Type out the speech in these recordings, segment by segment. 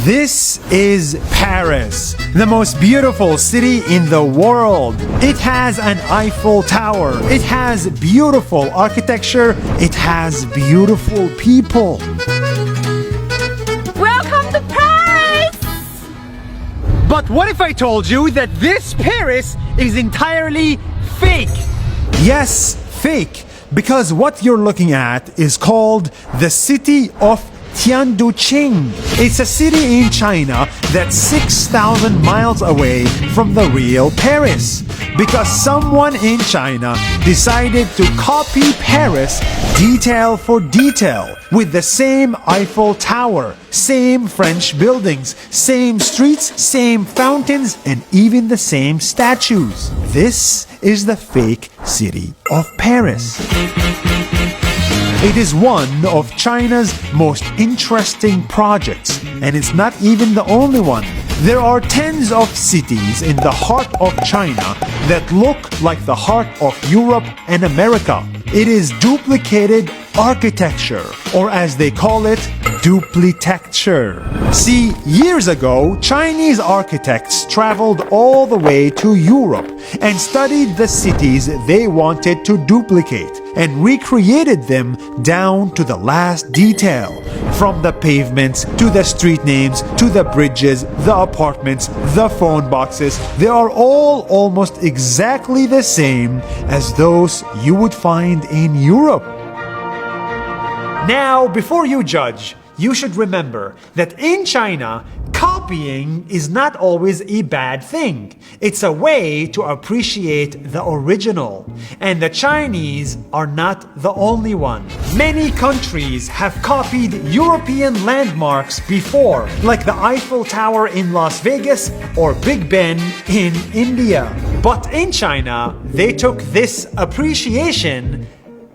This is Paris, the most beautiful city in the world. It has an Eiffel Tower. It has beautiful architecture. It has beautiful people. Welcome to Paris! But what if I told you that this Paris is entirely fake? Yes, fake, because what you're looking at is called the city of Tianduqing. It's a city in China that's 6,000 miles away from the real Paris, because someone in China decided to copy Paris detail for detail, with the same Eiffel Tower, same French buildings, same streets, same fountains, and even the same statues. This is the fake city of Paris. It is one of China's most interesting projects, and it's not even the only one. There are tens of cities in the heart of China that look like the heart of Europe and America. It is duplicated architecture, or as they call it, duplitecture. See, years ago, Chinese architects traveled all the way to Europe and studied the cities they wanted to duplicate and recreated them down to the last detail. From the pavements to the street names to the bridges, the apartments, the phone boxes, they are all almost exactly the same as those you would find in Europe. Now, before you judge, you should remember that in China, copying is not always a bad thing. It's a way to appreciate the original. And the Chinese are not the only one. Many countries have copied European landmarks before, like the Eiffel Tower in Las Vegas or Big Ben in India. But in China, they took this appreciation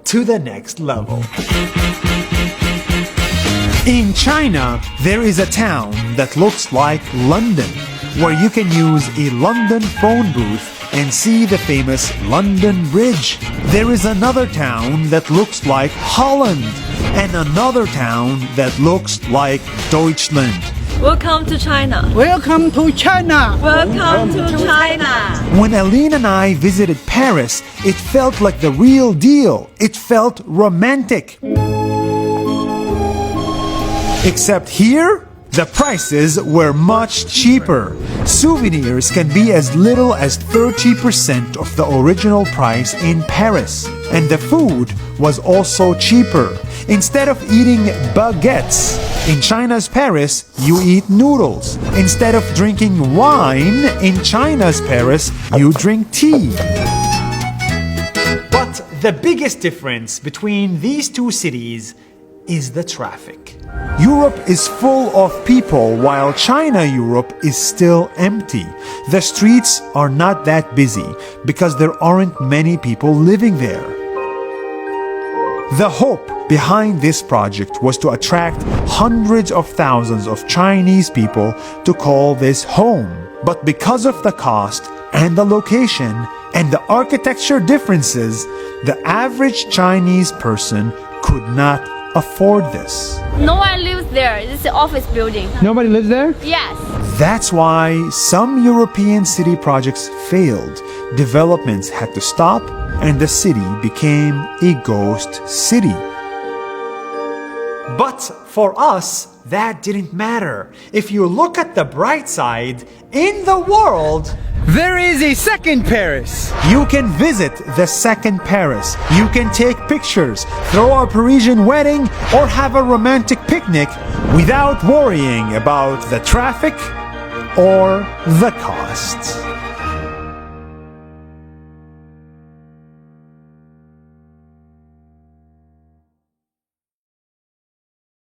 to the next level. In China, there is a town that looks like London, where you can use a London phone booth and see the famous London Bridge. There is another town that looks like Holland, and another town that looks like Deutschland. Welcome to China. Welcome to China. Welcome to China. When Aline and I visited Paris, it felt like the real deal. It felt romantic. Except here, the prices were much cheaper. Souvenirs can be as little as 30% of the original price in Paris. And the food was also cheaper. Instead of eating baguettes, in China's Paris, you eat noodles. Instead of drinking wine, in China's Paris, you drink tea. But the biggest difference between these two cities is the traffic. Europe is full of people while Europe is still empty. The streets are not that busy because there aren't many people living there. The hope behind this project was to attract hundreds of thousands of Chinese people to call this home. But because of the cost and the location and the architecture differences, the average Chinese person could not afford this. No one lives there. This is an office building. Nobody lives there? Yes. That's why some European city projects failed. Developments had to stop, and the city became a ghost city. But for us, that didn't matter. If you look at the bright side, in the world, There is a second Paris. you can visit the second Paris. You can take pictures, throw a Parisian wedding, or have a romantic picnic without worrying about the traffic or the costs.